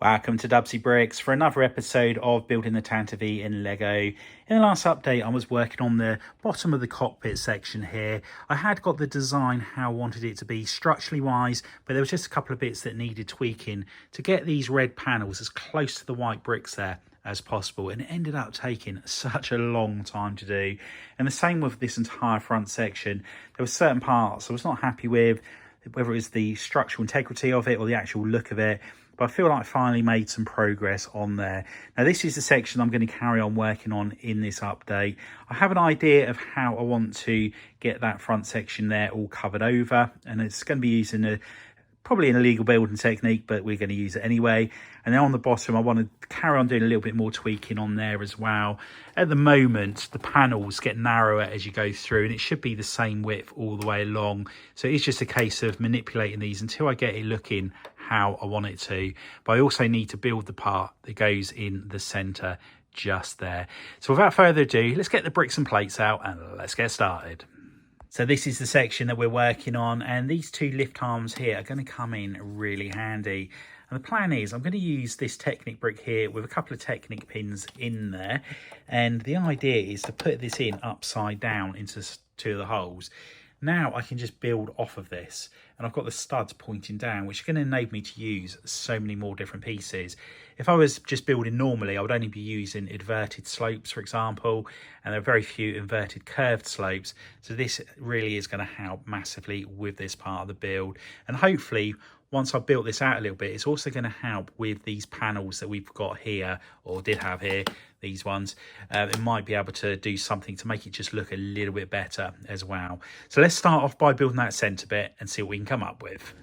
Welcome to DUBBZI Bricks for another episode of building the Tantive IV in Lego. In the last update I was working on the bottom of the cockpit section here. I had got the design how I wanted it to be structurally wise, but there was just a couple of bits that needed tweaking to get these red panels as close to the white bricks there as possible, and it ended up taking such a long time to do. And the same with this entire front section. There were certain parts I was not happy with, whether it was the structural integrity of it or the actual look of it. But I feel like I finally made some progress on there. Now this is the section I'm going to carry on working on in this update. I have an idea of how I want to get that front section there all covered over, and it's going to be using probably an illegal building technique, but we're going to use it anyway. And then on the bottom I want to carry on doing a little bit more tweaking on there as well. At the moment the panels get narrower as you go through, and it should be the same width all the way along, so it's just a case of manipulating these until I get it looking how I want it to. But I also need to build the part that goes in the center just there. So without further ado, let's get the bricks and plates out and let's get started. So this is the section that we're working on, and these two lift arms here are going to come in really handy. And the plan is I'm going to use this Technic brick here with a couple of Technic pins in there, and the idea is to put this in upside down into two of the holes. Now I can just build off of this, and I've got the studs pointing down, which is going to enable me to use so many more different pieces. If I was just building normally, I would only be using inverted slopes, for example, and there are very few inverted curved slopes. So this really is going to help massively with this part of the build. And hopefully, once I've built this out a little bit, it's also going to help with these panels that we've got here, or did have here, these ones. It might be able to do something to make it just look a little bit better as well. So let's start off by building that centre bit and see what we can come up with.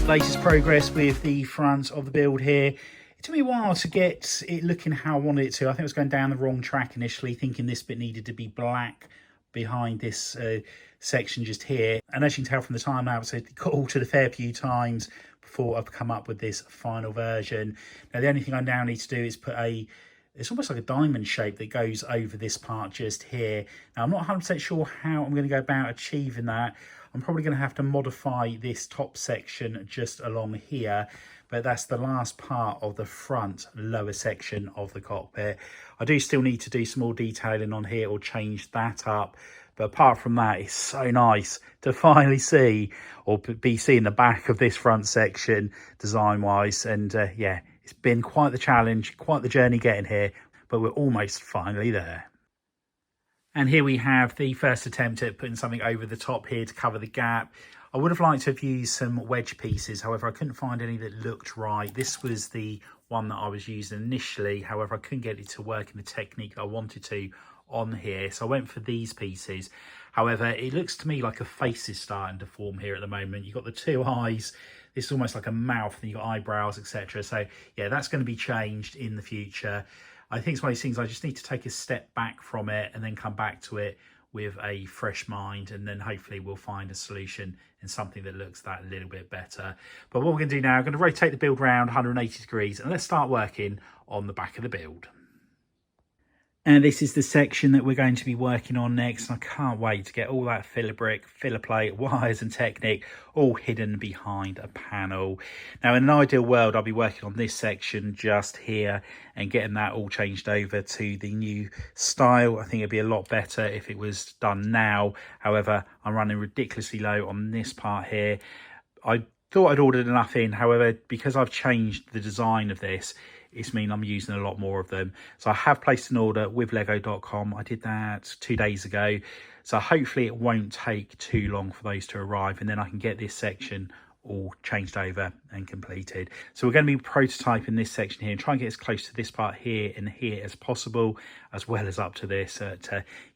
Latest progress with the front of the build here. It took me a while to get it looking how I wanted it to. I think I was going down the wrong track initially, thinking this bit needed to be black behind this section just here. And as you can tell from the time lapse, it got altered a fair few times before I've come up with this final version. Now the only thing I now need to do is put it's almost like a diamond shape that goes over this part just here. Now I'm not 100% sure how I'm going to go about achieving that. I'm probably going to have to modify this top section just along here, but that's the last part of the front lower section of the cockpit. I do still need to do some more detailing on here or change that up, but apart from that, it's so nice to finally see or be seeing the back of this front section design wise. And yeah, it's been quite the challenge, quite the journey getting here, but we're almost finally there. And here we have the first attempt at putting something over the top here to cover the gap. I would have liked to have used some wedge pieces, however I couldn't find any that looked right. This was the one that I was using initially, however I couldn't get it to work in the technique that I wanted to on here, so I went for these pieces. However, it looks to me like a face is starting to form here at the moment. You've got the two eyes, this is almost like a mouth, and you've got eyebrows, etc. So yeah, that's going to be changed in the future. I think it's one of these things I just need to take a step back from it and then come back to it with a fresh mind, and then hopefully we'll find a solution in something that looks that little bit better. But what we're going to do now, I'm going to rotate the build around 180 degrees and let's start working on the back of the build. And this is the section that we're going to be working on next. I can't wait to get all that filler brick, filler plate, wires and Technic all hidden behind a panel. Now, in an ideal world, I'll be working on this section just here and getting that all changed over to the new style. I think it'd be a lot better if it was done now. However, I'm running ridiculously low on this part here. I thought I'd ordered enough in. However, because I've changed the design of this, it's mean I'm using a lot more of them. So I have placed an order with lego.com. I did that 2 days ago. So hopefully it won't take too long for those to arrive, and then I can get this section all changed over and completed. So we're going to be prototyping this section here and try and get as close to this part here and here as possible, as well as up to this.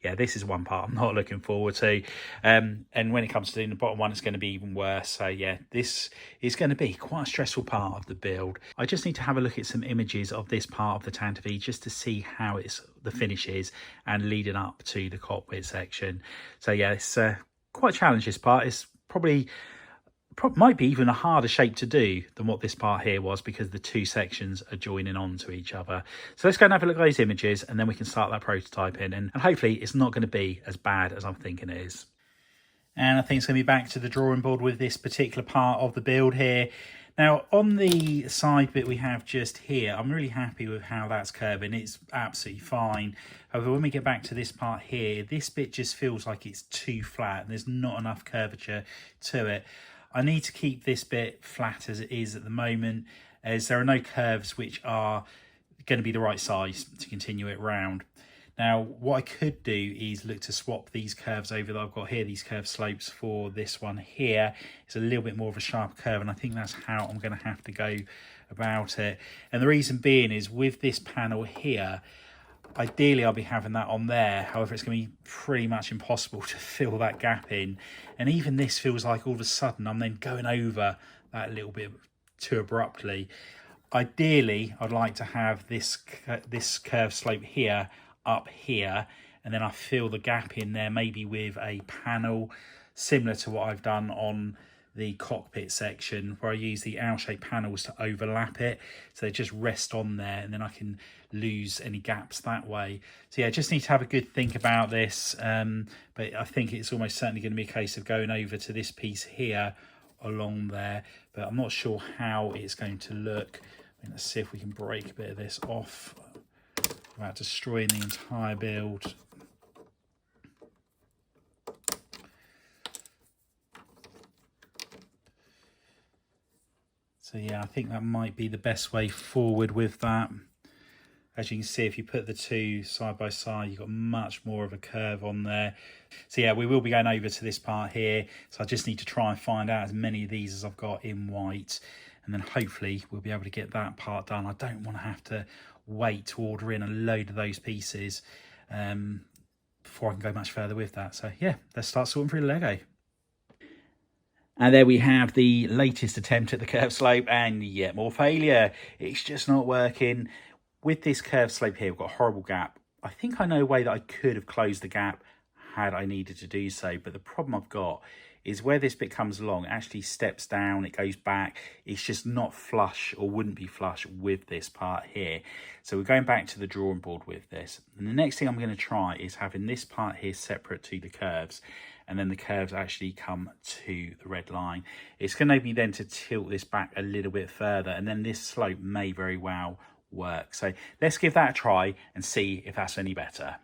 Yeah, this is one part I'm not looking forward to. And when it comes to doing the bottom one, it's going to be even worse. So yeah, this is going to be quite a stressful part of the build. I just need to have a look at some images of this part of the Tantive V just to see how the finish is and leading up to the cockpit section. So yeah, it's quite a challenge, this part. It's probably might be even a harder shape to do than what this part here was, because the two sections are joining on to each other. So let's go and have a look at those images and then we can start that prototyping, and hopefully it's not going to be as bad as I'm thinking it is. And I think it's going to be back to the drawing board with this particular part of the build here. Now, on the side bit we have just here, I'm really happy with how that's curving. It's absolutely fine. However, when we get back to this part here, this bit just feels like it's too flat and there's not enough curvature to it. I need to keep this bit flat as it is at the moment, as there are no curves which are going to be the right size to continue it round. Now, what I could do is look to swap these curves over that I've got here, these curved slopes, for this one here. It's a little bit more of a sharp curve, and I think that's how I'm going to have to go about it. And the reason being is, with this panel here, ideally I'll be having that on there. However, it's going to be pretty much impossible to fill that gap in. And even this feels like all of a sudden I'm then going over that a little bit too abruptly. Ideally, I'd like to have this curved slope here up here, and then I fill the gap in there maybe with a panel similar to what I've done on the cockpit section, where I use the L-shaped panels to overlap it, so they just rest on there, and then I can lose any gaps that way. So yeah, just need to have a good think about this, but I think it's almost certainly going to be a case of going over to this piece here along there, but I'm not sure how it's going to look. Let's see if we can break a bit of this off without destroying the entire build. So yeah, I think that might be the best way forward with that. As you can see, if you put the two side by side, you've got much more of a curve on there. So yeah, we will be going over to this part here. So I just need to try and find out as many of these as I've got in white, and then hopefully we'll be able to get that part done. I don't want to have to wait to order in a load of those pieces before I can go much further with that. So yeah, let's start sorting through the Lego. And there we have the latest attempt at the curved slope, and yet more failure. It's just not working. With this curved slope here, we've got a horrible gap. I think I know a way that I could have closed the gap had I needed to do so, but the problem I've got is where this bit comes along, it actually steps down, it goes back. It's just not flush, or wouldn't be flush with this part here. So we're going back to the drawing board with this. And the next thing I'm going to try is having this part here separate to the curves, and then the curves actually come to the red line. It's going to make me then to tilt this back a little bit further, and then this slope may very well work. So let's give that a try and see if that's any better.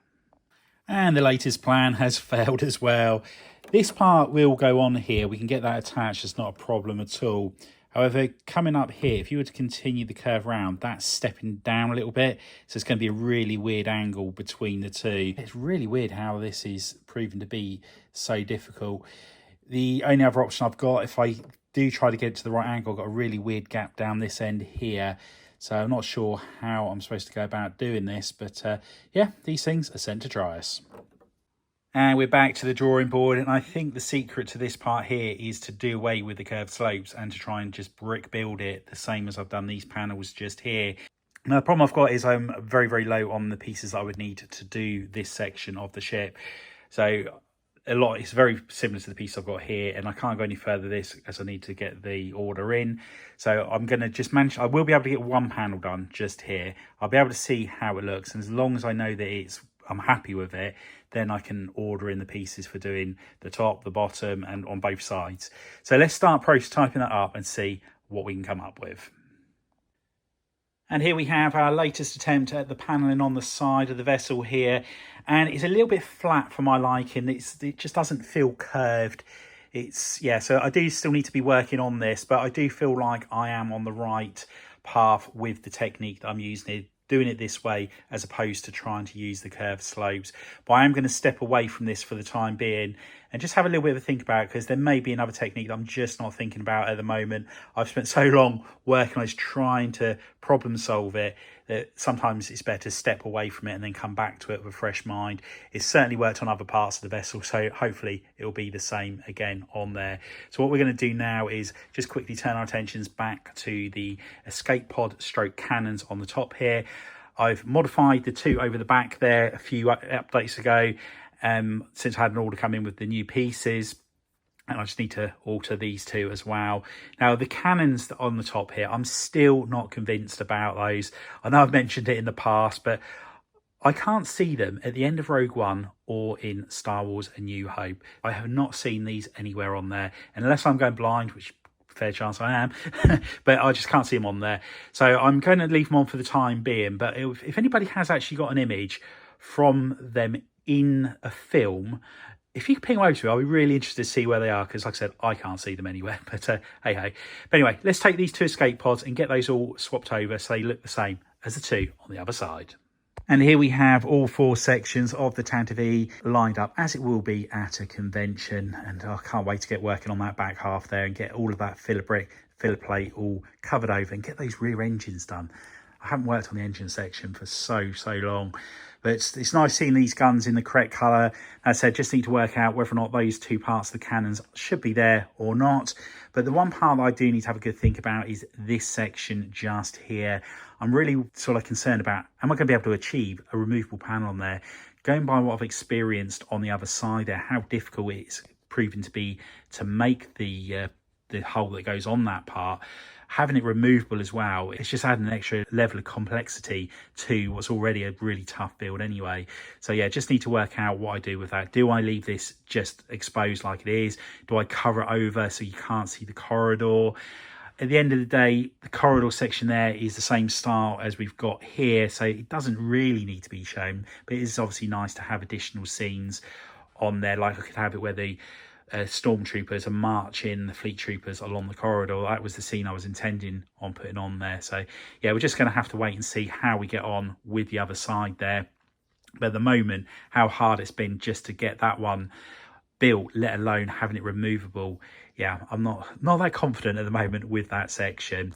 And the latest plan has failed as well. This part will go on here. We can get that attached. It's not a problem at all. However, coming up here, if you were to continue the curve round, that's stepping down a little bit. So it's going to be a really weird angle between the two. It's really weird how this is proven to be so difficult. The only other option I've got, if I do try to get it to the right angle, I've got a really weird gap down this end here. So I'm not sure how I'm supposed to go about doing this, but yeah, these things are sent to try us. And we're back to the drawing board, and I think the secret to this part here is to do away with the curved slopes and to try and just brick build it the same as I've done these panels just here. Now, the problem I've got is I'm very, very low on the pieces I would need to do this section of the ship. So it's very similar to the piece I've got here, and I can't go any further this as I need to get the order in. So I'm going to just manage, I will be able to get one panel done just here. I'll be able to see how it looks, and as long as I know that I'm happy with it, then I can order in the pieces for doing the top, the bottom, and on both sides. So let's start prototyping that up and see what we can come up with. And here we have our latest attempt at the panelling on the side of the vessel here. And it's a little bit flat for my liking. It just doesn't feel curved. So I do still need to be working on this, but I do feel like I am on the right path with the technique that I'm using, doing it this way as opposed to trying to use the curved slopes. But I am going to step away from this for the time being and just have a little bit of a think about it, because there may be another technique that I'm just not thinking about at the moment. I've spent so long working on this, trying to problem solve it, that sometimes it's better to step away from it and then come back to it with a fresh mind. It's certainly worked on other parts of the vessel, so hopefully it'll be the same again on there. So what we're going to do now is just quickly turn our attentions back to the escape pod stroke cannons on the top here. I've modified the two over the back there a few updates ago, since I had an order come in with the new pieces, and I just need to alter these two as well. Now the cannons on the top here, I'm still not convinced about those. I know I've mentioned it in the past, but I can't see them at the end of Rogue One or in Star Wars A New Hope. I have not seen these anywhere on there, unless I'm going blind, which fair chance I am, but I just can't see them on there. So I'm going to leave them on for the time being, but if anybody has actually got an image from them in a film, if you could ping them over to me, I'll be really interested to see where they are, because like I said, I can't see them anywhere, but hey ho. But anyway, let's take these two escape pods and get those all swapped over so they look the same as the two on the other side. And here we have all four sections of the Tantive V lined up as it will be at a convention, and I can't wait to get working on that back half there and get all of that filler plate all covered over and get those rear engines done. I haven't worked on the engine section for so long, but it's nice seeing these guns in the correct colour. As I said, just need to work out whether or not those two parts of the cannons should be there or not. But the one part that I do need to have a good think about is this section just here. I'm really sort of concerned about, am I going to be able to achieve a removable panel on there? Going by what I've experienced on the other side there, how difficult it's proven to be to make the hole that goes on that part. Having it removable as well, it's just adding an extra level of complexity to what's already a really tough build anyway. So yeah, just need to work out what I do with that. Do I leave this just exposed like it is? Do I cover it over so you can't see the corridor? At the end of the day, the corridor section there is the same style as we've got here, so it doesn't really need to be shown, but it is obviously nice to have additional scenes on there. Like I could have it where the stormtroopers are marching the fleet troopers along the corridor. That was the scene I was intending on putting on there. So yeah, we're just going to have to wait and see how we get on with the other side there. But at the moment, how hard it's been just to get that one built, let alone having it removable, yeah, I'm not that confident at the moment with that section.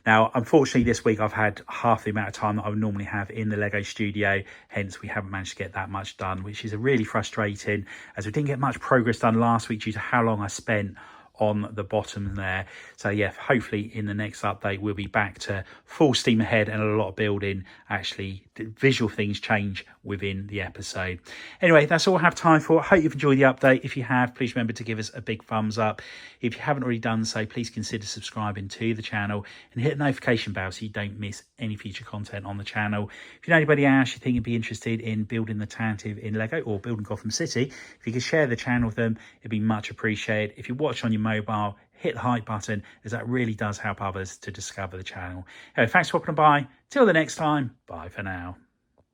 Now, unfortunately, this week I've had half the amount of time that I would normally have in the Lego studio, hence we haven't managed to get that much done, which is really frustrating, as we didn't get much progress done last week due to how long I spent on the bottom there. So yeah, hopefully in the next update we'll be back to full steam ahead and a lot of building. Actually, the visual things change within the episode. Anyway, that's all I have time for. I hope you've enjoyed the update. If you have, please remember to give us a big thumbs up. If you haven't already done so, please consider subscribing to the channel and hit the notification bell so you don't miss any future content on the channel. If you know anybody else you think would be interested in building the Tantive in Lego or building Gotham City, if you could share the channel with them, it'd be much appreciated. If you watch on your mobile, hit the hype button, as that really does help others to discover the channel. Anyway, thanks for popping by. Till the next time, bye for now.